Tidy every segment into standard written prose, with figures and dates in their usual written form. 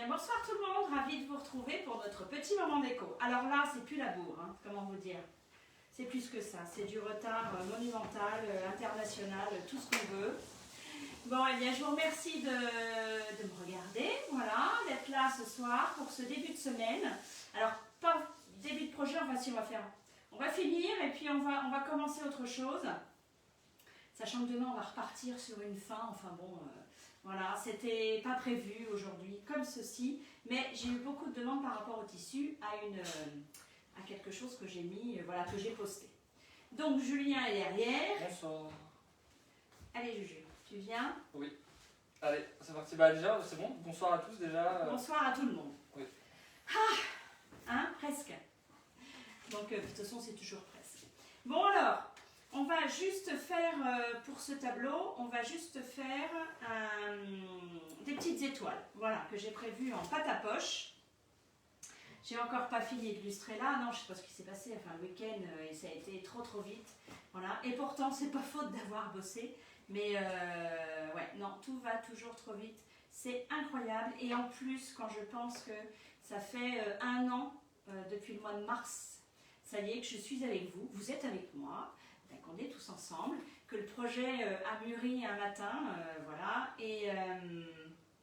Bien, bonsoir tout le monde, ravi de vous retrouver pour notre petit moment d'écho. Alors là, c'est plus la bourre, hein, comment vous dire. C'est plus que ça, c'est du retard monumental, international, tout ce qu'on veut. Bon, eh bien, je vous remercie de me regarder, voilà, d'être là ce soir pour ce début de semaine. Alors, pas début de projet, enfin si on va finir et puis on va commencer autre chose. Sachant que demain, on va repartir sur une fin, enfin bon... Voilà, c'était pas prévu aujourd'hui comme ceci, mais j'ai eu beaucoup de demandes par rapport au tissu à quelque chose que j'ai mis, voilà, que j'ai posté. Donc Julien est derrière. Bonsoir. Allez Juju, tu viens? Oui. Allez, c'est parti. Bah déjà, c'est bon. Bonsoir à tous déjà. Bonsoir à tout le monde. Oui. Ah, hein, presque. Donc de toute façon, c'est toujours presque. Bon alors. On va juste faire, pour ce tableau, on va juste faire des petites étoiles, voilà, que j'ai prévues en pâte à poche. J'ai encore pas fini d'illustrer là, non, je sais pas ce qui s'est passé, enfin le week-end, et ça a été trop vite, voilà. Et pourtant, c'est pas faute d'avoir bossé, mais ouais, non, tout va toujours trop vite, c'est incroyable. Et en plus, quand je pense que ça fait 1 an, depuis le mois de mars, ça y est, que je suis avec vous, vous êtes avec moi, qu'on est tous ensemble, que le projet a mûri un matin, voilà, et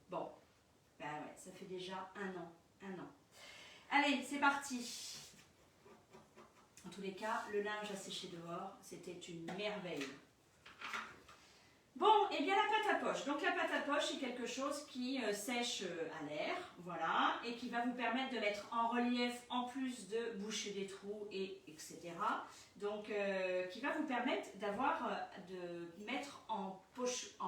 bon, bah ouais, ça fait déjà 1 an. Allez, c'est parti. En tous les cas, le linge à sécher dehors, c'était une merveille. Bon, et bien la pâte à poche. Donc la pâte à poche, c'est quelque chose qui sèche à l'air, voilà, et qui va vous permettre de mettre en relief, en plus de boucher des trous, et etc. Donc, qui va vous permettre de mettre en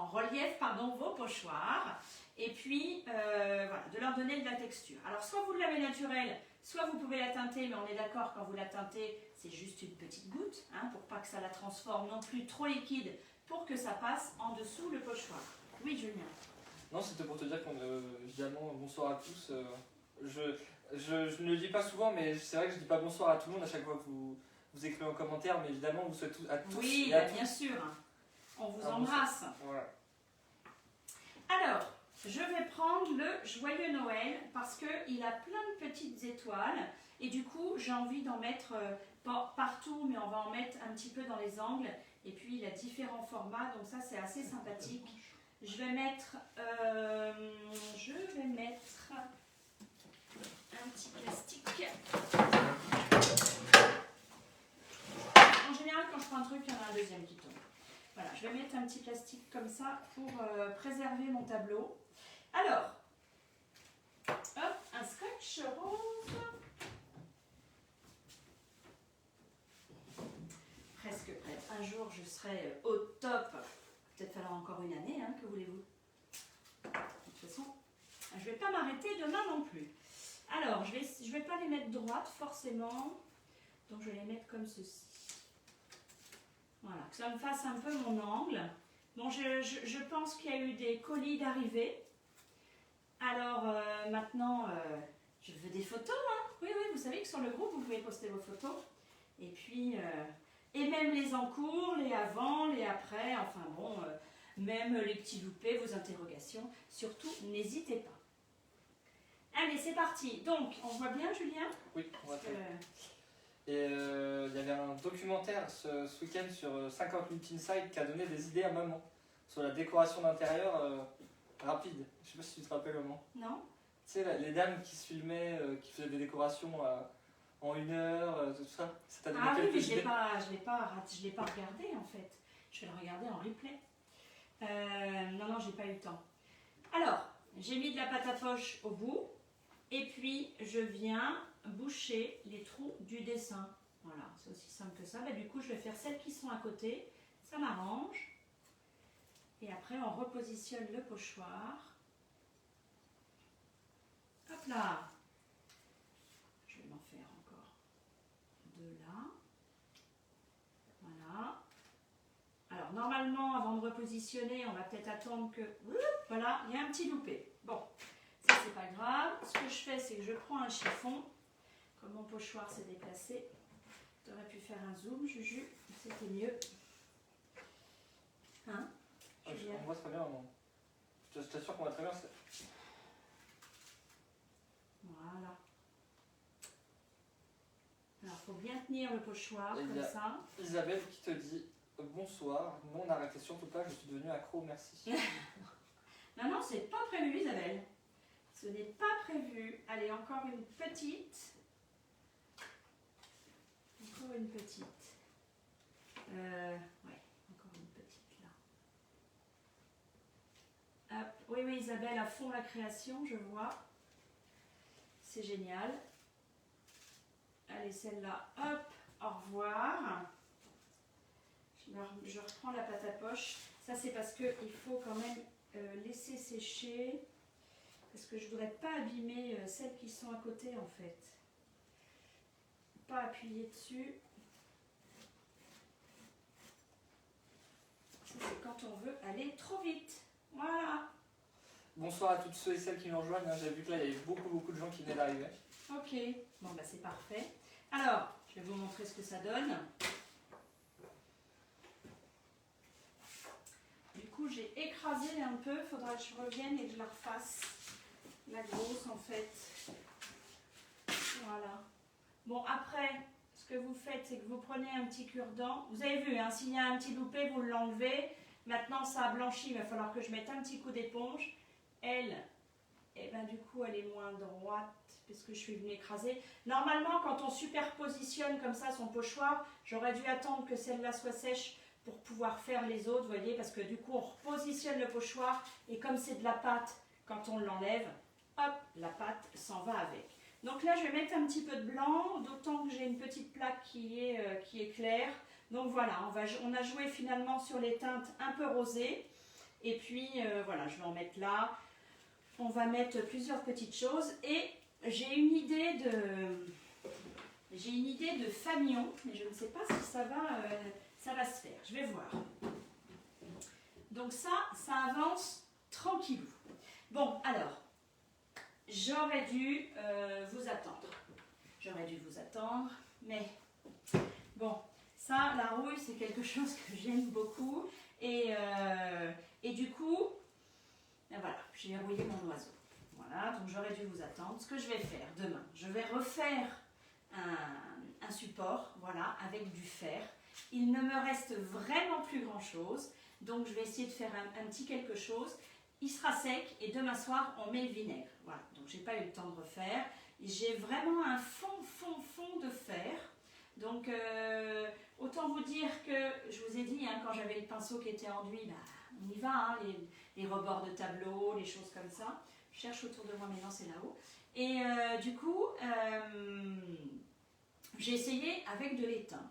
relief vos pochoirs, et puis voilà, de leur donner de la texture. Alors, soit vous l'avez naturelle, soit vous pouvez la teinter, mais on est d'accord, quand vous la teintez, c'est juste une petite goutte, hein, pour pas que ça la transforme non plus trop liquide, pour que ça passe en dessous le pochoir. Oui, Julien. Non, c'était pour te dire évidemment, bonsoir à tous. Je ne le dis pas souvent, mais c'est vrai que je dis pas bonsoir à tout le monde à chaque fois que vous écrivez en commentaire, mais évidemment, vous souhaite à tous. Oui, et à bien tous. sûr. On vous embrasse. Voilà. Alors, je vais prendre le Joyeux Noël parce qu'il a plein de petites étoiles et du coup, j'ai envie d'en mettre pas partout, mais on va en mettre un petit peu dans les angles. Et puis, il a différents formats, donc ça, c'est assez sympathique. Je vais mettre un petit plastique. En général, quand je prends un truc, il y en a un deuxième qui tombe. Voilà, je vais mettre un petit plastique comme ça pour préserver mon tableau. Alors, hop, un scotch rose. Presque prête. Un jour, je serai au top. Peut-être falloir encore une année, hein, que voulez-vous? De toute façon, je ne vais pas m'arrêter demain non plus. Alors, je vais pas les mettre droites forcément. Donc, je vais les mettre comme ceci. Voilà, que ça me fasse un peu mon angle. Bon, je pense qu'il y a eu des colis d'arrivée. Alors, maintenant, je veux des photos. Hein. Oui, vous savez que sur le groupe, vous pouvez poster vos photos. Et puis, et même les en cours, les avant, les après, enfin bon, même les petits loupés, vos interrogations. Surtout, n'hésitez pas. Allez, c'est parti. Donc, on voit bien, Julien? Oui, on voit bien. Et il y avait un documentaire ce week-end sur 50 Minutes Inside qui a donné des idées à maman sur la décoration d'intérieur rapide. Je sais pas si tu te rappelles, maman. Non. Tu sais, les dames qui se filmaient, qui faisaient des décorations en 1 heure, tout ça. Ça t'a donné Ah oui, mais quelques je idées. l'ai pas regardé en fait. Je vais le regarder en replay. Non, j'ai pas eu le temps. Alors, j'ai mis de la pâte à poche au bout. Et puis, je viens boucher les trous du dessin. Voilà, c'est aussi simple que ça. Bah, du coup, je vais faire celles qui sont à côté. Ça m'arrange. Et après, on repositionne le pochoir. Hop là. Je vais m'en faire encore 2 là. Voilà. Alors, normalement, avant de repositionner, on va peut-être attendre que... Voilà, il y a un petit loupé. Bon. Ça, c'est pas grave. Ce que je fais, c'est que je prends un chiffon. Comme mon pochoir s'est déplacé, tu aurais pu faire un zoom, Juju. C'était mieux. Hein? On voit très bien, maman. Je t'assure qu'on voit très bien. faut bien tenir le pochoir Et il y comme a ça. Isabelle qui te dit bonsoir, non n'arrêtez surtout pas, je suis devenue accro, merci. Non, non, c'est pas prévu, Isabelle. Ce n'est pas prévu. Allez, encore une petite. Encore une petite. Ouais, encore une petite là. Hop. Oui, oui, Isabelle, à fond la création, je vois. C'est génial. Allez, celle-là, hop, au revoir. Je reprends la pâte à poche. Ça, c'est parce qu'il faut quand même laisser sécher. Parce que je ne voudrais pas abîmer celles qui sont à côté, en fait. Pas appuyer dessus. Ça, c'est quand on veut aller trop vite. Voilà. Bonsoir à toutes ceux et celles qui nous rejoignent, hein. J'ai vu que là il y avait beaucoup de gens qui venaient d'arriver. Ok, bon bah c'est parfait. Alors, je vais vous montrer ce que ça donne. Du coup, j'ai écrasé un peu, il faudra que je revienne et que je la refasse. La grosse en fait. Voilà. Bon, après, ce que vous faites, c'est que vous prenez un petit cure-dent. Vous avez vu, hein, s'il y a un petit loupé, vous l'enlevez. Maintenant, ça a blanchi, il va falloir que je mette un petit coup d'éponge. Elle, et ben du coup, elle est moins droite parce que je suis venue écraser. Normalement, quand on superpositionne comme ça son pochoir, j'aurais dû attendre que celle-là soit sèche pour pouvoir faire les autres, vous voyez, parce que du coup, on repositionne le pochoir et comme c'est de la pâte, quand on l'enlève, hop, la pâte s'en va avec. Donc là, je vais mettre un petit peu de blanc, d'autant que j'ai une petite plaque qui est claire. Donc voilà, on a joué finalement sur les teintes un peu rosées. Et puis voilà, je vais en mettre là. On va mettre plusieurs petites choses. Et j'ai une idée de fanion, mais je ne sais pas si ça va se faire. Je vais voir. Donc ça avance tranquillou. Bon, alors, j'aurais dû vous attendre. J'aurais dû vous attendre, mais bon, ça, la rouille, c'est quelque chose que j'aime beaucoup. Et du coup, ben voilà, j'ai rouillé mon oiseau. Voilà, donc j'aurais dû vous attendre. Ce que je vais faire demain, je vais refaire un support, voilà, avec du fer. Il ne me reste vraiment plus grand chose, donc je vais essayer de faire un petit quelque chose. Il sera sec et demain soir on met le vinaigre. Voilà, donc j'ai pas eu le temps de refaire. J'ai vraiment un fond de fer. Donc autant vous dire que je vous ai dit, hein, quand j'avais le pinceau qui était enduit, bah, on y va, hein, les rebords de tableau, les choses comme ça. Je cherche autour de moi, mais non, c'est là-haut. Et du coup, j'ai essayé avec de l'étain.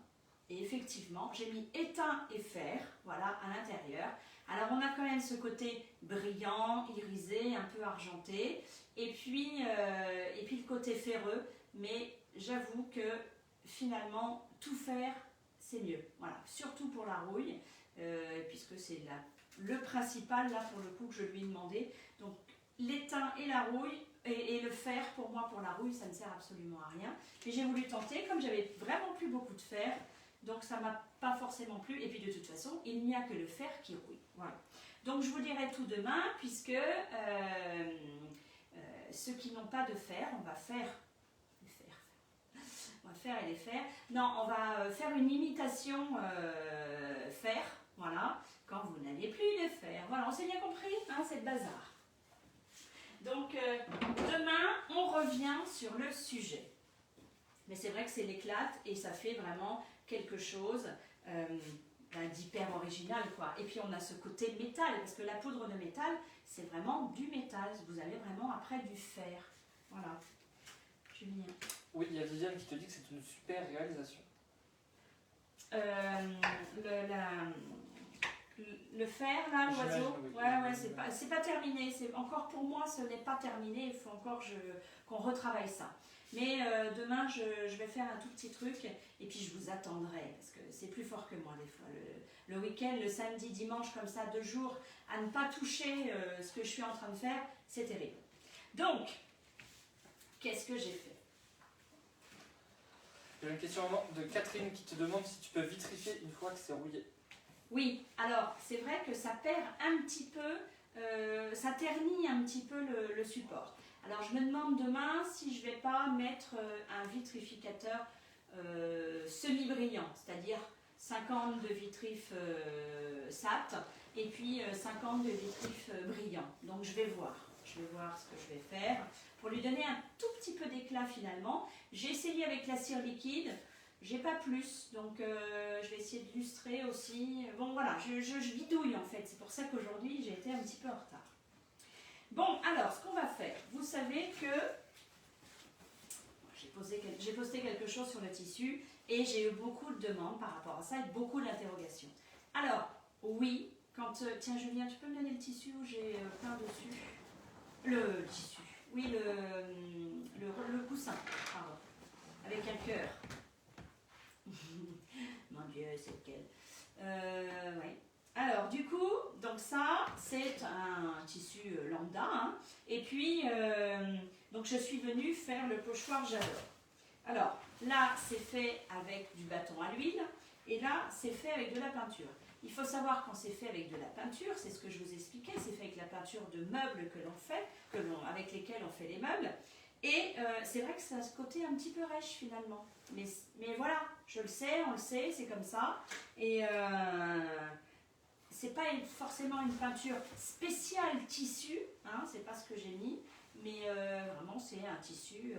Et effectivement, j'ai mis étain et fer, voilà, à l'intérieur. Alors, on a quand même ce côté brillant, irisé, un peu argenté. Et puis le côté ferreux. Mais j'avoue que finalement, tout faire, c'est mieux. Voilà, surtout pour la rouille, puisque c'est le principal, là, pour le coup, que je lui ai demandé. Donc, l'étain et la rouille, et le fer, pour moi, pour la rouille, ça ne sert absolument à rien. Mais j'ai voulu tenter, comme j'avais vraiment plus beaucoup de fer, donc ça ne m'a pas forcément plu. Et puis de toute façon, il n'y a que le fer qui rouille. Voilà. Donc je vous dirai tout demain, puisque ceux qui n'ont pas de fer, on va faire et les fer. Non, on va faire une imitation fer, voilà, quand vous n'avez plus de fer. Voilà, on s'est bien compris, hein, c'est le bazar. Donc demain, on revient sur le sujet. Mais c'est vrai que c'est l'éclate et ça fait vraiment quelque chose d'hyper original, quoi. Et puis on a ce côté métal, parce que la poudre de métal, c'est vraiment du métal. Vous avez vraiment après du fer. Voilà. Julien. Oui, il y a Viviane qui te dit que c'est une super réalisation. Le fer, là, l'oiseau, oui. ouais, c'est pas terminé. Encore pour moi, ce n'est pas terminé. Il faut encore qu'on retravaille ça. Mais demain, je vais faire un tout petit truc et puis je vous attendrai parce que c'est plus fort que moi des fois. Le week-end, le samedi, dimanche, comme ça, 2 jours, à ne pas toucher ce que je suis en train de faire, c'est terrible. Donc, qu'est-ce que j'ai fait? Il y a une question de Catherine qui te demande si tu peux vitrifier une fois que c'est rouillé. Oui, alors c'est vrai que ça perd un petit peu, ça ternit un petit peu le support. Alors je me demande demain si je ne vais pas mettre un vitrificateur semi-brillant, c'est-à-dire 50 de vitrif sat et puis 50 de vitrif brillant. Donc je vais voir ce que je vais faire pour lui donner un tout petit peu d'éclat finalement. J'ai essayé avec la cire liquide, j'ai pas plus, donc je vais essayer de lustrer aussi. Bon voilà, je bidouille en fait, c'est pour ça qu'aujourd'hui j'ai été un petit peu en retard. Bon, alors ce qu'on va faire, vous savez que j'ai posté quelque chose sur le tissu et j'ai eu beaucoup de demandes par rapport à ça et beaucoup d'interrogations. Alors, oui, quand... tiens Julien, tu peux me donner le tissu où j'ai plein dessus? Le tissu, oui, le coussin, pardon, avec un cœur. Mon Dieu, c'est lequel? Oui. Alors, du coup, donc ça, c'est un tissu lambda. Hein, et puis, donc je suis venue faire le pochoir J'adore. Alors, là, c'est fait avec du bâton à l'huile. Et là, c'est fait avec de la peinture. Il faut savoir quand c'est fait avec de la peinture, c'est ce que je vous expliquais, c'est fait avec la peinture de meubles que l'on fait, avec lesquels on fait les meubles. Et c'est vrai que ça a ce côté un petit peu rêche finalement. Mais voilà, je le sais, on le sait, c'est comme ça. Et c'est pas forcément une peinture spéciale tissu, hein, c'est pas ce que j'ai mis, mais vraiment c'est un tissu,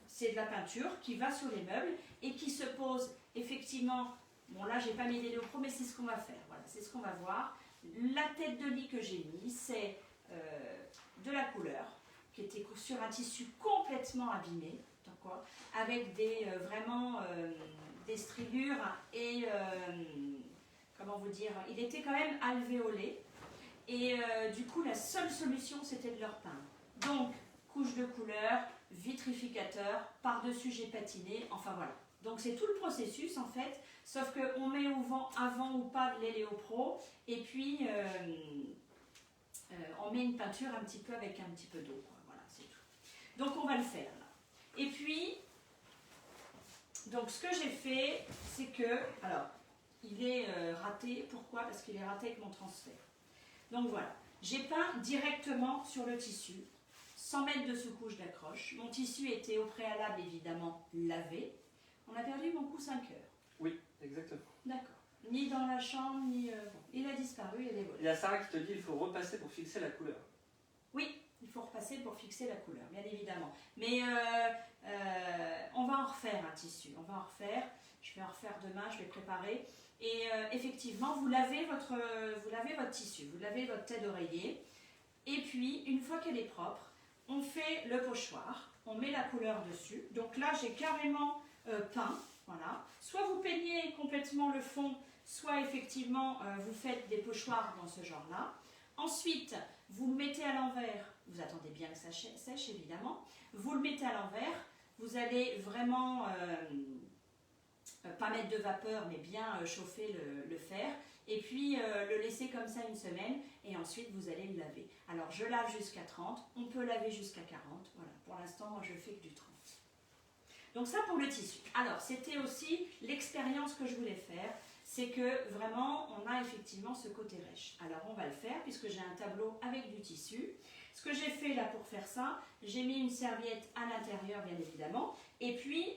c'est de la peinture qui va sur les meubles et qui se pose effectivement. Bon là j'ai pas mis des léopros, mais c'est ce qu'on va faire, voilà, c'est ce qu'on va voir. La tête de lit que j'ai mis, c'est de la couleur, qui était sur un tissu complètement abîmé, d'accord, avec vraiment des strilures et comment vous dire, il était quand même alvéolé et du coup la seule solution c'était de le repeindre. Donc couche de couleur, vitrificateur, par-dessus j'ai patiné, enfin voilà. Donc c'est tout le processus en fait, sauf qu'on met au vent avant ou pas de l'Héléopro et puis on met une peinture un petit peu avec un petit peu d'eau. Voilà, c'est tout. Donc on va le faire là. Et puis, donc ce que j'ai fait, c'est que, alors, il est raté. Pourquoi? Parce qu'il est raté avec mon transfert. Donc voilà, j'ai peint directement sur le tissu, sans mettre de sous-couche d'accroche. Mon tissu était au préalable évidemment lavé. On a perdu mon coussin cœur. Oui, exactement. D'accord. Ni dans la chambre, ni... bon, il a disparu, il est volé. Il y a Sarah qui te dit qu'il faut repasser pour fixer la couleur. Oui, il faut repasser pour fixer la couleur, bien évidemment. Mais on va en refaire un tissu, on va en refaire. Je vais en refaire demain, je vais préparer. Et effectivement, vous lavez votre tissu, vous lavez votre tête d'oreiller. Et puis, une fois qu'elle est propre, on fait le pochoir, on met la couleur dessus. Donc là, j'ai carrément peint, voilà. Soit vous peignez complètement le fond, soit effectivement, vous faites des pochoirs dans ce genre-là. Ensuite, vous le mettez à l'envers, vous attendez bien que ça sèche évidemment, vous le mettez à l'envers, vous allez vraiment pas mettre de vapeur mais bien chauffer le fer et puis le laisser comme ça une semaine et ensuite vous allez le laver. Alors je lave jusqu'à 30, on peut laver jusqu'à 40, voilà, pour l'instant moi je fais que du 30. Donc ça pour le tissu. Alors c'était aussi l'expérience que je voulais faire. C'est que vraiment, on a effectivement ce côté rêche. Alors on va le faire puisque j'ai un tableau avec du tissu. Ce que j'ai fait là pour faire ça, j'ai mis une serviette à l'intérieur bien évidemment. Et puis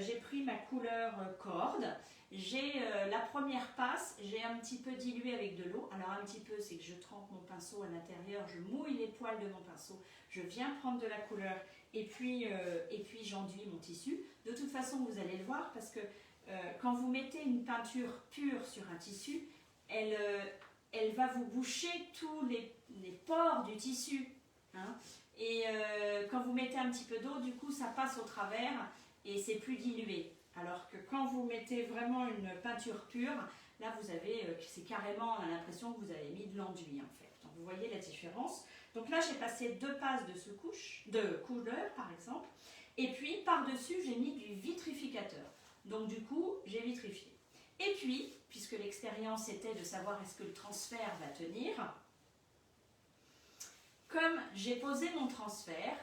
j'ai pris ma couleur corde. J'ai la première passe, j'ai un petit peu dilué avec de l'eau. Alors un petit peu, c'est que je trempe mon pinceau à l'intérieur, je mouille les poils de mon pinceau. Je viens prendre de la couleur et puis j'enduis mon tissu. De toute façon, vous allez le voir parce que quand vous mettez une peinture pure sur un tissu, elle va vous boucher tous les pores du tissu. Hein. Et quand vous mettez un petit peu d'eau, du coup, ça passe au travers et c'est plus dilué. Alors que quand vous mettez vraiment une peinture pure, là, vous avez, c'est carrément, on a l'impression que vous avez mis de l'enduit, en fait. Donc, vous voyez la différence. Donc là, j'ai passé 2 passes de couleur, par exemple. Et puis, par-dessus, j'ai mis du vitrificateur. Donc du coup, j'ai vitrifié. Et puis, puisque l'expérience était de savoir est-ce que le transfert va tenir, comme j'ai posé mon transfert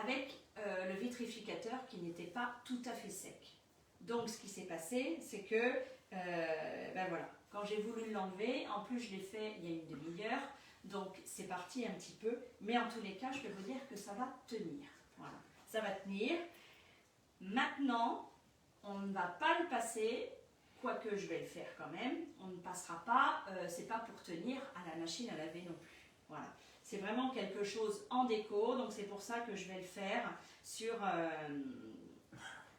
avec le vitrificateur qui n'était pas tout à fait sec. Donc ce qui s'est passé, c'est que, ben voilà, quand j'ai voulu l'enlever, en plus je l'ai fait il y a une demi-heure, donc c'est parti un petit peu, mais en tous les cas, je peux vous dire que ça va tenir. Voilà, ça va tenir. Maintenant, on ne va pas le passer, quoique je vais le faire quand même. On ne passera pas, c'est pas pour tenir à la machine à laver non plus. Voilà. C'est vraiment quelque chose en déco, donc c'est pour ça que je vais le faire sur...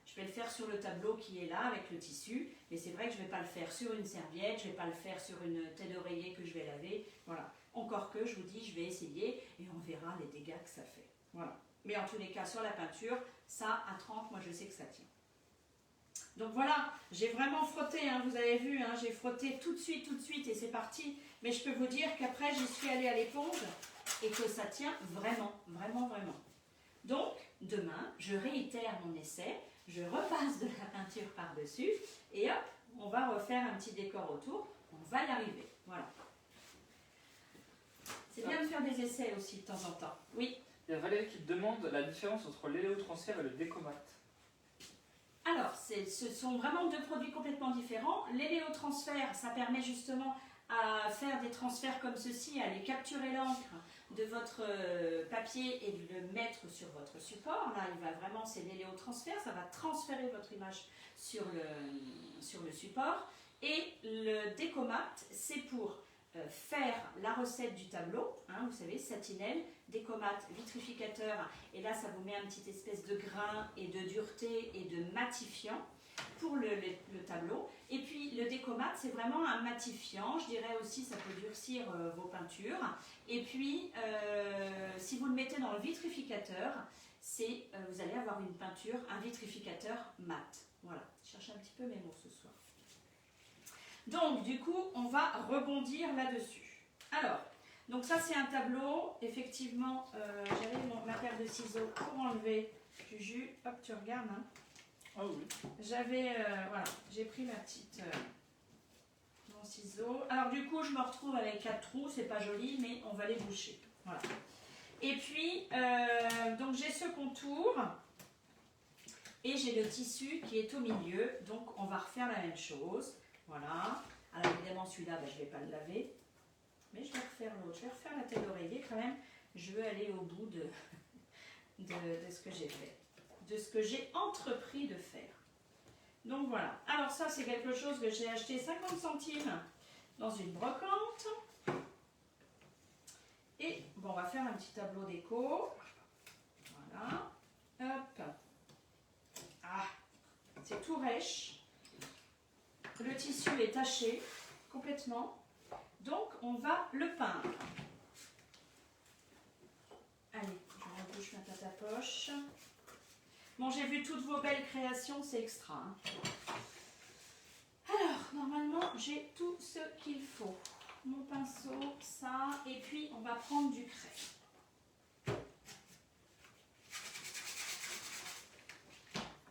je vais le faire sur le tableau qui est là avec le tissu, mais c'est vrai que je ne vais pas le faire sur une serviette, je ne vais pas le faire sur une tête d'oreiller que je vais laver. Voilà. Encore que je vous dis, je vais essayer et on verra les dégâts que ça fait. Voilà. Mais en tous les cas, sur la peinture, ça à 30, moi je sais que ça tient. Donc voilà, j'ai vraiment frotté, hein, vous avez vu, hein, j'ai frotté tout de suite et c'est parti. Mais je peux vous dire qu'après j'y suis allée à l'éponge et que ça tient vraiment. Donc demain, je réitère mon essai, je repasse de la peinture par-dessus et hop, on va refaire un petit décor autour, on va y arriver. Voilà. C'est bien de faire des essais aussi de temps en temps. Oui. Il y a Valérie qui te demande la différence entre l'éléotransfert et le décomat. Alors, ce sont vraiment deux produits complètement différents. L'éléotransfert, ça permet justement à faire des transferts comme ceci, à aller capturer l'encre de votre papier et de le mettre sur votre support. Là, il va vraiment, c'est l'éléotransfert, ça va transférer votre image sur le support. Et le décomat, c'est pour faire la recette du tableau, hein, vous savez, satinelle, décomat, vitrificateur, et là ça vous met un petit espèce de grain et de dureté et de matifiant pour le tableau. Et puis le décomat, c'est vraiment un matifiant, je dirais aussi ça peut durcir vos peintures. Et puis si vous le mettez dans le vitrificateur, vous allez avoir une peinture, un vitrificateur mat. Voilà, je cherche un petit peu mes mots ce soir. Donc, du coup, on va rebondir là-dessus. Alors, donc ça, c'est un tableau. Effectivement, j'avais ma paire de ciseaux pour enlever. Juju, hop, tu regardes. Hein. Ah oui. J'avais, voilà, j'ai pris ma petite, mon ciseau. Alors, du coup, je me retrouve avec 4 trous. C'est pas joli, mais on va les boucher. Voilà. Et puis, donc j'ai ce contour. Et j'ai le tissu qui est au milieu. Donc, on va refaire la même chose. Voilà. Alors évidemment celui-là, je ne vais pas le laver. Mais je vais refaire l'autre. Je vais refaire la tête d'oreiller quand même. Je veux aller au bout de ce que j'ai fait. De ce que j'ai entrepris de faire. Donc voilà. Alors ça c'est quelque chose que j'ai acheté 50 centimes dans une brocante. Et bon, on va faire un petit tableau déco. Voilà. Hop. Ah, c'est tout rêche. Le tissu est taché complètement, donc on va le peindre. Allez, je rebouche ma pâte à poche. Bon, j'ai vu toutes vos belles créations, c'est extra. Hein. Alors, normalement, j'ai tout ce qu'il faut. Mon pinceau, ça, et puis on va prendre du craie.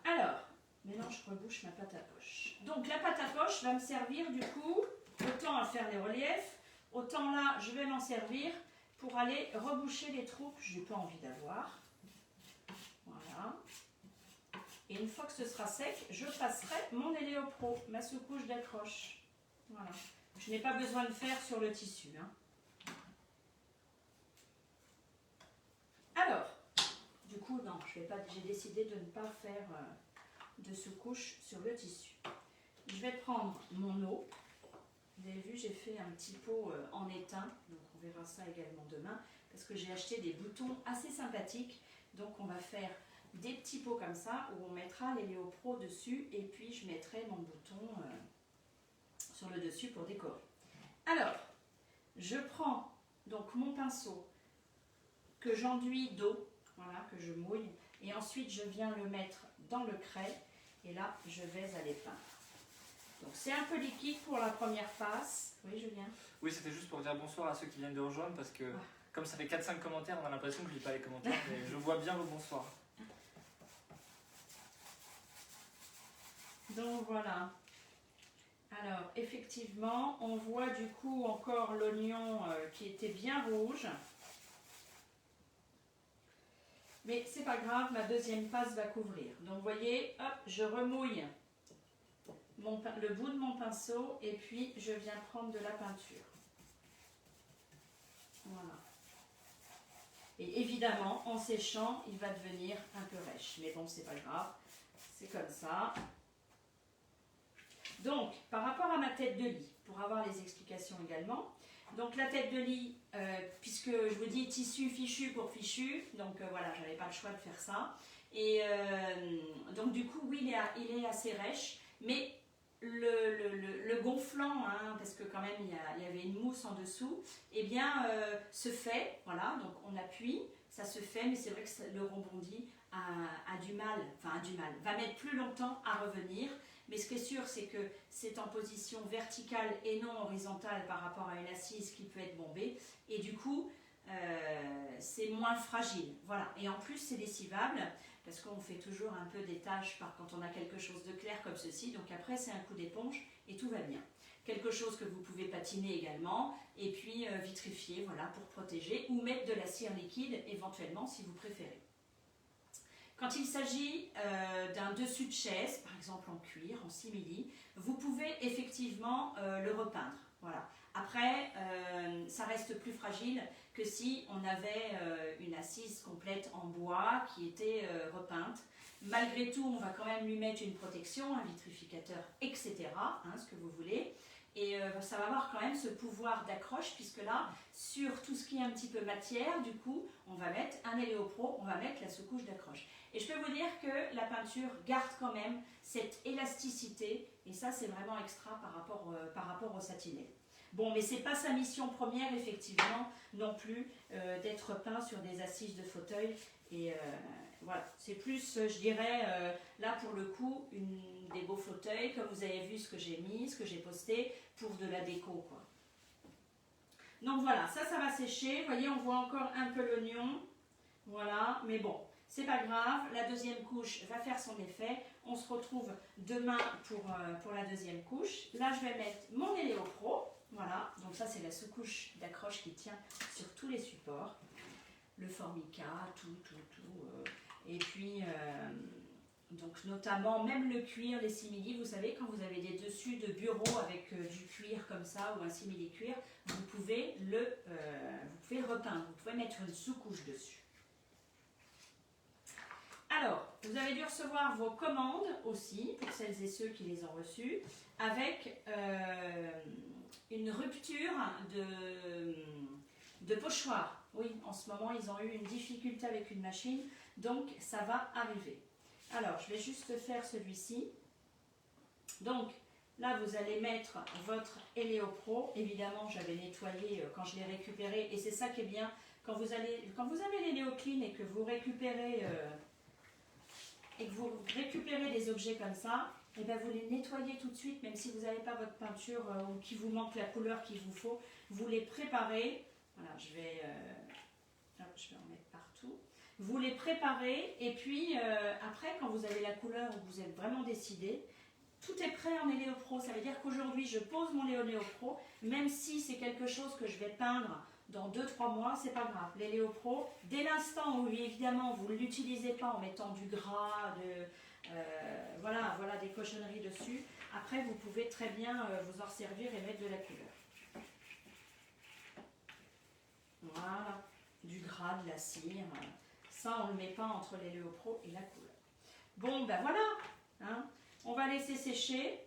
Alors, maintenant je rebouche ma pâte à poche. Donc la pâte à poche va me servir du coup, autant à faire les reliefs, autant là je vais m'en servir pour aller reboucher les trous que je n'ai pas envie d'avoir. Voilà. Et une fois que ce sera sec, je passerai mon Eléopro, ma sous-couche d'accroche. Voilà. Je n'ai pas besoin de faire sur le tissu. Hein. Alors, du coup non, j'ai décidé de ne pas faire de sous-couche sur le tissu. Je vais prendre mon eau. Vous avez vu, j'ai fait un petit pot en étain. Donc on verra ça également demain. Parce que j'ai acheté des boutons assez sympathiques. Donc on va faire des petits pots comme ça où on mettra les Léopro dessus. Et puis je mettrai mon bouton sur le dessus pour décorer. Alors, je prends donc mon pinceau que j'enduis d'eau. Voilà, que je mouille. Et ensuite je viens le mettre dans le craie. Et là, je vais aller peindre. Donc c'est un peu liquide pour la première passe. Oui, Julien? Oui, c'était juste pour dire bonsoir à ceux qui viennent de rejoindre parce que comme ça fait 4-5 commentaires, on a l'impression que je lis pas les commentaires, mais je vois bien vos bonsoirs. Donc voilà. Alors effectivement, on voit du coup encore l'oignon qui était bien rouge. Mais c'est pas grave, ma deuxième passe va couvrir. Donc vous voyez, hop, je remouille le bout de mon pinceau et puis je viens prendre de la peinture. Voilà. Et évidemment, en séchant, il va devenir un peu rêche. Mais bon, c'est pas grave, c'est comme ça. Donc, par rapport à ma tête de lit, pour avoir les explications également, donc la tête de lit, puisque je vous dis tissu fichu pour fichu, donc voilà, j'avais pas le choix de faire ça. Et donc du coup, oui, il est assez rêche, mais le gonflant, hein, parce que quand même il y avait une mousse en dessous, eh bien se fait, voilà, donc on appuie, ça se fait, mais c'est vrai que le rebondit a du mal, va mettre plus longtemps à revenir. Mais ce qui est sûr, c'est que c'est en position verticale et non horizontale par rapport à une assise qui peut être bombée. Et du coup, c'est moins fragile. Voilà. Et en plus, c'est lessivable parce qu'on fait toujours un peu des tâches quand on a quelque chose de clair comme ceci. Donc après, c'est un coup d'éponge et tout va bien. Quelque chose que vous pouvez patiner également et puis vitrifier, voilà, pour protéger ou mettre de la cire liquide éventuellement si vous préférez. Quand il s'agit d'un dessus de chaise, par exemple en cuir, en simili, vous pouvez effectivement le repeindre. Voilà. Après, ça reste plus fragile que si on avait une assise complète en bois qui était repeinte. Malgré tout, on va quand même lui mettre une protection, un vitrificateur, etc., hein, ce que vous voulez. Et ça va avoir quand même ce pouvoir d'accroche, puisque là, sur tout ce qui est un petit peu matière, du coup, on va mettre un Eleopro, on va mettre la sous-couche d'accroche. Et je peux vous dire que la peinture garde quand même cette élasticité, et ça c'est vraiment extra par rapport au satiné. Bon, mais c'est pas sa mission première, effectivement, non plus, d'être peint sur des assises de fauteuil. Et voilà, c'est plus, je dirais, là pour le coup, des beaux fauteuils, comme vous avez vu ce que j'ai mis, ce que j'ai posté, pour de la déco, quoi. Donc voilà, ça va sécher. Vous voyez, on voit encore un peu l'oignon. Voilà, mais bon, c'est pas grave. La deuxième couche va faire son effet. On se retrouve demain pour la deuxième couche. Là, je vais mettre mon Eleopro. Voilà, donc ça, c'est la sous-couche d'accroche qui tient sur tous les supports. Le formica, tout. Et puis, donc notamment, même le cuir, les simili, vous savez, quand vous avez des dessus de bureau avec du cuir comme ça ou un simili cuir, vous pouvez le repeindre, vous pouvez mettre une sous-couche dessus. Alors, vous avez dû recevoir vos commandes aussi, pour celles et ceux qui les ont reçues, avec une rupture de pochoir. Oui, en ce moment, ils ont eu une difficulté avec une machine, donc ça va arriver. Alors, je vais juste faire celui-ci. Donc, là, vous allez mettre votre Eleopro. Évidemment, j'avais nettoyé quand je l'ai récupéré. Et c'est ça qui est bien. Quand vous avez l'Eleoclean et que vous récupérez des objets comme ça, et bien vous les nettoyez tout de suite, même si vous n'avez pas votre peinture ou qu'il vous manque la couleur qu'il vous faut. Vous les préparez. Voilà, je vais en mettre partout. Vous les préparez et puis après, quand vous avez la couleur où vous êtes vraiment décidé, tout est prêt en Eleopro. Ça veut dire qu'aujourd'hui, je pose mon Eleopro, même si c'est quelque chose que je vais peindre dans 2-3 mois, c'est pas grave. L'Eleopro, dès l'instant où évidemment vous ne l'utilisez pas en mettant du gras, voilà, des cochonneries dessus, après vous pouvez très bien vous en servir et mettre de la couleur. Voilà, du gras, de la cire. Ça, on ne le met pas entre l'Eleopro et la couleur. Bon, ben voilà, hein. On va laisser sécher.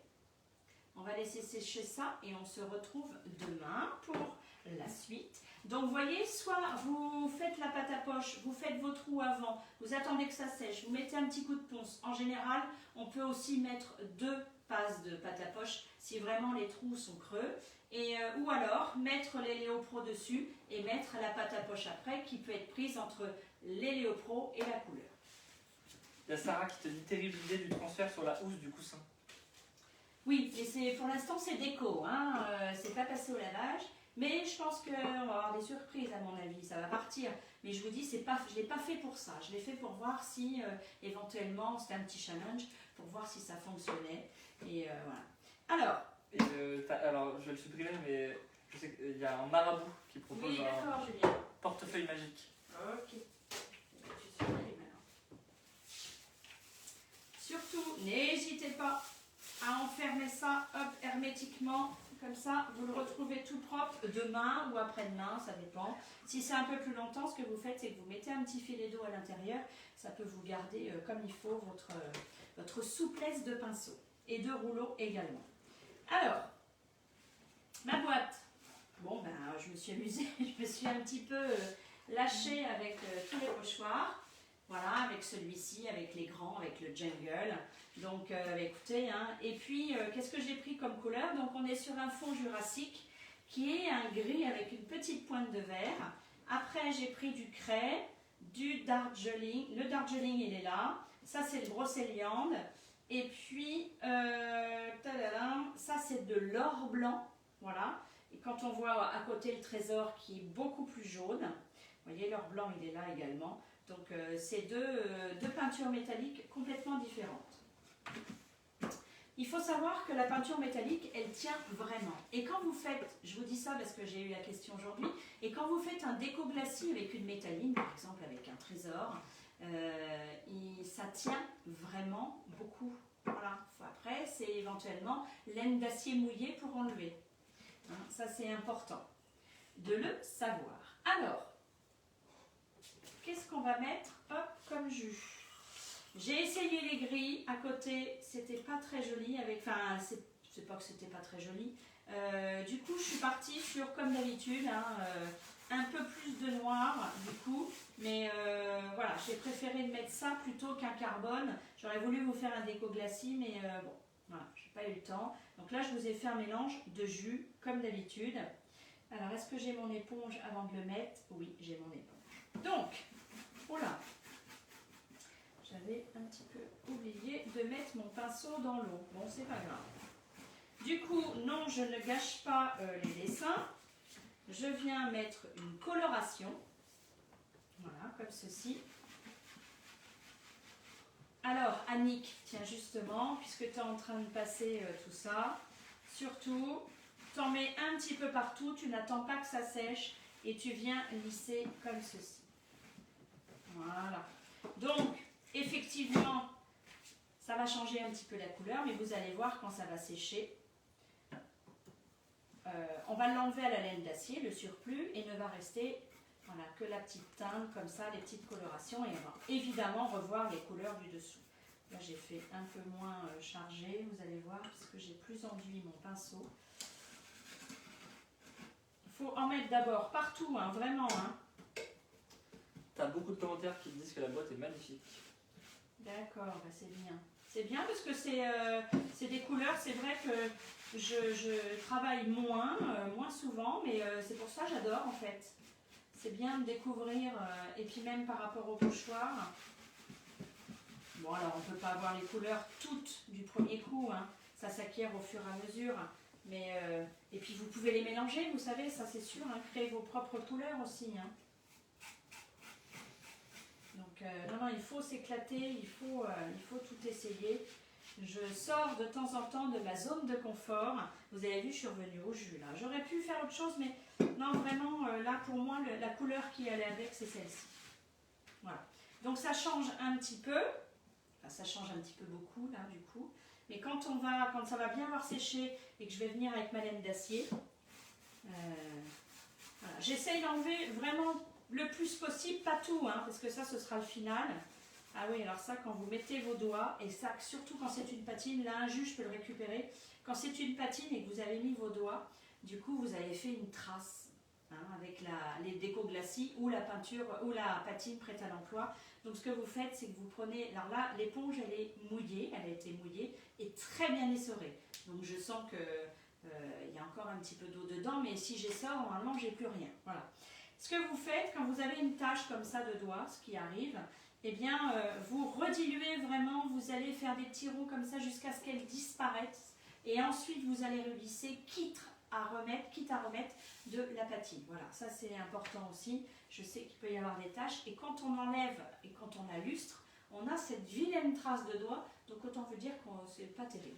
On va laisser sécher ça et on se retrouve demain pour la suite. Donc, vous voyez, soit vous faites la pâte à poche, vous faites vos trous avant, vous attendez que ça sèche, vous mettez un petit coup de ponce. En général, on peut aussi mettre 2 passes de pâte à poche si vraiment les trous sont creux. Ou alors, mettre l'Eleopro dessus et mettre la pâte à poche après qui peut être prise entre l'Eleopro et la couleur. Il y a Sarah qui te dit terrible idée du transfert sur la housse du coussin. Oui, mais pour l'instant c'est déco, hein, c'est pas passé au lavage, mais je pense qu'on va avoir des surprises à mon avis, ça va partir. Mais je vous dis, je ne l'ai pas fait pour ça, je l'ai fait pour voir si éventuellement, c'était un petit challenge, pour voir si ça fonctionnait. Et voilà. Alors, je vais le supprimer, mais je sais qu'il y a un marabout qui propose un portefeuille magique. Ok. Tu supprimes alors. Surtout, n'hésitez pas à enfermer ça hermétiquement, comme ça vous le retrouvez tout propre demain ou après-demain, ça dépend. Si c'est un peu plus longtemps, ce que vous faites, c'est que vous mettez un petit filet d'eau à l'intérieur, ça peut vous garder comme il faut votre souplesse de pinceau et de rouleau également. Alors, ma boîte. Bon, ben, je me suis amusée, je me suis un petit peu lâchée avec tous les pochoirs. Voilà, avec celui-ci, avec les grands, avec le jungle. Donc, écoutez, hein. Et puis, qu'est-ce que j'ai pris comme couleur? Donc, on est sur un fond jurassique qui est un gris avec une petite pointe de vert. Après, j'ai pris du craie, du Darjeeling. Le Darjeeling, il est là. Ça, c'est le brocéliande. Et puis, ça, c'est de l'or blanc. Voilà. Et quand on voit à côté le trésor qui est beaucoup plus jaune, vous voyez, l'or blanc, il est là également. Donc, c'est deux peintures métalliques complètement différentes. Il faut savoir que la peinture métallique, elle tient vraiment. Et quand vous faites, je vous dis ça parce que j'ai eu la question aujourd'hui, et quand vous faites un déco-glacis avec une métalline, par exemple avec un trésor, ça tient vraiment beaucoup. Voilà. Après, c'est éventuellement laine d'acier mouillée pour enlever. Hein, ça, c'est important de le savoir. Alors, qu'est-ce qu'on va mettre comme jus? J'ai essayé les gris à côté, c'était pas très joli. Enfin, c'est pas que c'était pas très joli. Du coup, je suis partie sur, comme d'habitude, hein, un peu plus de noir, du coup. Mais voilà, j'ai préféré mettre ça plutôt qu'un carbone. J'aurais voulu vous faire un déco-glacis, mais bon, voilà, j'ai pas eu le temps. Donc là, je vous ai fait un mélange de jus, comme d'habitude. Alors, est-ce que j'ai mon éponge avant de le mettre? Oui, j'ai mon éponge. Donc, voilà. J'avais un petit peu oublié de mettre mon pinceau dans l'eau. Bon, c'est pas grave. Du coup, non, je ne gâche pas les dessins. Je viens mettre une coloration. Voilà, comme ceci. Alors, Annick, tiens justement, puisque tu es en train de passer tout ça, surtout, t'en mets un petit peu partout, tu n'attends pas que ça sèche et tu viens lisser comme ceci. Voilà. Donc, effectivement, ça va changer un petit peu la couleur, mais vous allez voir quand ça va sécher. On va l'enlever à la laine d'acier, le surplus, et ne va rester voilà, que la petite teinte, comme ça, les petites colorations, et on va évidemment revoir les couleurs du dessous. Là, j'ai fait un peu moins chargé, vous allez voir, parce que j'ai plus enduit mon pinceau. Il faut en mettre d'abord partout, hein, vraiment. Hein. T'as beaucoup de commentaires qui disent que la boîte est magnifique. D'accord, bah c'est bien. C'est bien parce que c'est des couleurs, c'est vrai que je travaille moins souvent, mais c'est pour ça que j'adore en fait. C'est bien de découvrir, et puis même par rapport au pochoir. Bon alors on ne peut pas avoir les couleurs toutes du premier coup, hein. Ça s'acquiert au fur et à mesure. Mais, et puis vous pouvez les mélanger, vous savez, ça c'est sûr, hein, créer vos propres couleurs aussi. Hein. Donc non, il faut s'éclater, il faut tout essayer. Je sors de temps en temps de ma zone de confort. Vous avez vu, je suis revenue au jus là. J'aurais pu faire autre chose, mais non, vraiment, là pour moi, la couleur qui allait avec, c'est celle-ci. Voilà. Donc ça change un petit peu. Enfin, ça change un petit peu beaucoup là du coup. Mais quand ça va bien avoir séché et que je vais venir avec ma laine d'acier, voilà. J'essaye d'enlever vraiment le plus possible, pas tout, hein, parce que ça, ce sera le final. Ah oui, alors ça, quand vous mettez vos doigts, et ça, surtout quand c'est une patine, là, un jus, je peux le récupérer. Quand c'est une patine et que vous avez mis vos doigts, du coup, vous avez fait une trace hein, avec les déco-glacis ou la peinture ou la patine prête à l'emploi. Donc, ce que vous faites, c'est que vous prenez... Alors là, l'éponge, elle est mouillée, elle a été mouillée et très bien essorée. Donc, je sens que y a encore un petit peu d'eau dedans, mais si j'essore, normalement, j'ai plus rien. Voilà. Ce que vous faites, quand vous avez une tache comme ça de doigt, ce qui arrive, eh bien, vous rediluez vraiment, vous allez faire des petits ronds comme ça jusqu'à ce qu'elles disparaissent. Et ensuite, vous allez revisser, quitte à remettre de la patine. Voilà, ça c'est important aussi. Je sais qu'il peut y avoir des taches. Et quand on enlève et quand on a lustre, on a cette vilaine trace de doigt. Donc autant vous dire que c'est pas terrible.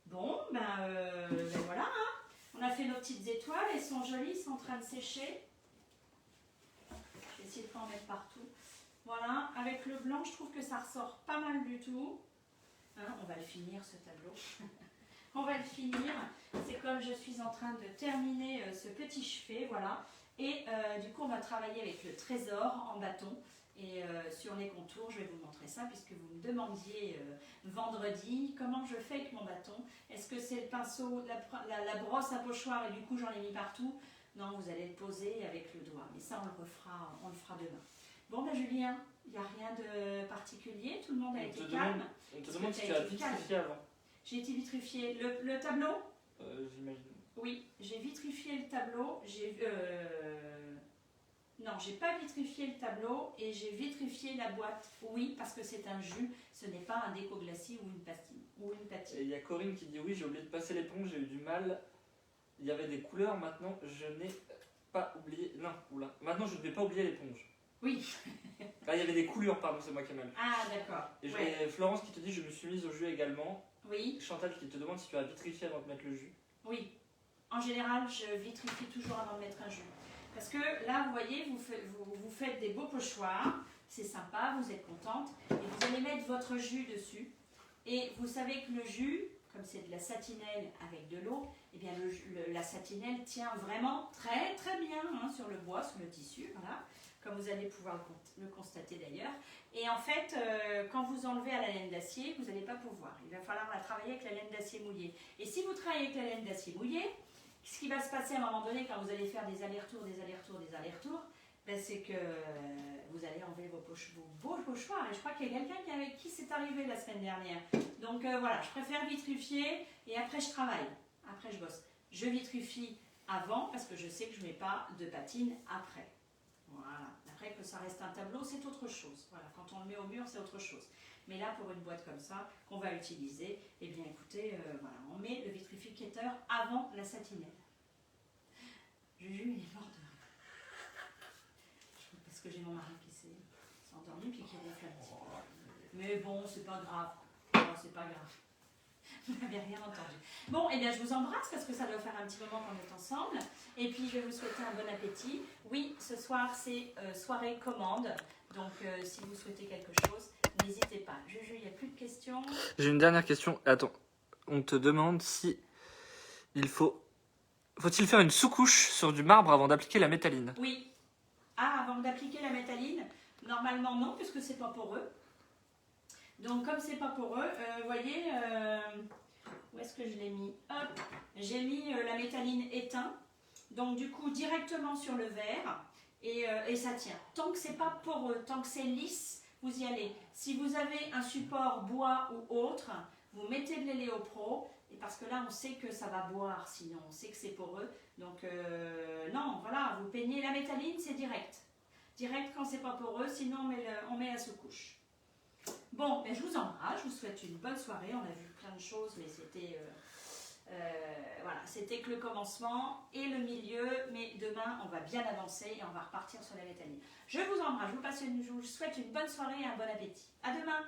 Bon, ben voilà. Hein. On a fait nos petites étoiles. Elles sont jolies, elles sont en train de sécher. Je vais essayer de ne pas en mettre partout. Voilà, avec le blanc, je trouve que ça ressort pas mal du tout. Hein, on va le finir ce tableau. On va le finir. C'est comme je suis en train de terminer ce petit chevet, voilà. Et du coup, on va travailler avec le trésor en bâton. Et sur les contours, je vais vous montrer ça puisque vous me demandiez vendredi comment je fais avec mon bâton. Est-ce que c'est le pinceau, la brosse à pochoir et du coup j'en ai mis partout? Non, vous allez le poser avec le doigt. Mais ça, on le fera demain. Bon, ben Julien, il n'y a rien de particulier. Tout le monde a été calme. On te demande si tu as vitrifié avant. J'ai été vitrifié. Le tableau? J'imagine. Oui, j'ai vitrifié le tableau. Non, j'ai pas vitrifié le tableau et j'ai vitrifié la boîte. Oui, parce que c'est un jus, ce n'est pas un déco glacis ou une patine. Et il y a Corinne qui dit oui, j'ai oublié de passer l'éponge, j'ai eu du mal. Il y avait des couleurs, maintenant je n'ai pas oublié. Non, oula. Maintenant je ne vais pas oublier l'éponge. Oui. Ah, il y avait des couleurs, pardon, c'est moi qui ai mal. Ah, d'accord. Et j'ai Florence qui te dit je me suis mise au jus également. Oui. Chantal qui te demande si tu as vitrifié avant de mettre le jus. Oui. En général, je vitrifie toujours avant de mettre un jus. Parce que là, vous voyez, vous faites des beaux pochoirs, c'est sympa, vous êtes contente, et vous allez mettre votre jus dessus. Et vous savez que le jus, comme c'est de la satinelle avec de l'eau, eh bien la satinelle tient vraiment très très bien hein, sur le bois, sur le tissu, voilà, comme vous allez pouvoir le constater d'ailleurs. Et en fait, quand vous enlevez à la laine d'acier, vous n'allez pas pouvoir. Il va falloir la travailler avec la laine d'acier mouillée. Et si vous travaillez avec la laine d'acier mouillée, ce qui va se passer à un moment donné quand vous allez faire des allers-retours, ben c'est que vous allez enlever vos beaux pochoirs. Et je crois qu'il y a quelqu'un avec qui c'est arrivé la semaine dernière. Donc voilà, je préfère vitrifier et après je travaille. Après je bosse. Je vitrifie avant parce que je sais que je ne mets pas de patine après. Voilà. Après que ça reste un tableau, c'est autre chose. Voilà, quand on le met au mur, c'est autre chose. Mais là, pour une boîte comme ça, qu'on va utiliser, eh bien écoutez, voilà, on met le vitrificateur avant la satinelle. Juju, il est mort de rire. Parce que j'ai mon mari qui s'est endormi puis qui ronfle un petit peu. Mais bon, c'est pas grave. Non, c'est pas grave. Vous n'avez rien entendu. Bon, eh bien, je vous embrasse parce que ça doit faire un petit moment qu'on est ensemble. Et puis, je vais vous souhaiter un bon appétit. Oui, ce soir, c'est soirée commande. Donc, si vous souhaitez quelque chose, n'hésitez pas. Juju, il n'y a plus de questions. J'ai une dernière question. Attends, on te demande si faut-il faire une sous-couche sur du marbre avant d'appliquer la métalline? Oui. Ah, avant d'appliquer la métalline? Normalement, non, puisque c'est pas poreux. Donc, comme c'est pas poreux, vous voyez, où est-ce que je l'ai mis? Hop, j'ai mis la métalline éteint. Donc, du coup, directement sur le verre. Et ça tient. Tant que c'est pas poreux, tant que c'est lisse, vous y allez. Si vous avez un support bois ou autre, vous mettez de l'Eléo-Pro, et parce que là on sait que ça va boire, sinon on sait que c'est poreux. Donc non, voilà, vous peignez la métalline, c'est direct. Direct quand c'est pas poreux, sinon on met la sous-couche. Bon, ben, je vous embrasse, je vous souhaite une bonne soirée. On a vu plein de choses, mais c'était... voilà, c'était que le commencement et le milieu, mais demain on va bien avancer et on va repartir sur la métalline. Je vous embrasse, je vous souhaite une bonne soirée et un bon appétit. À demain!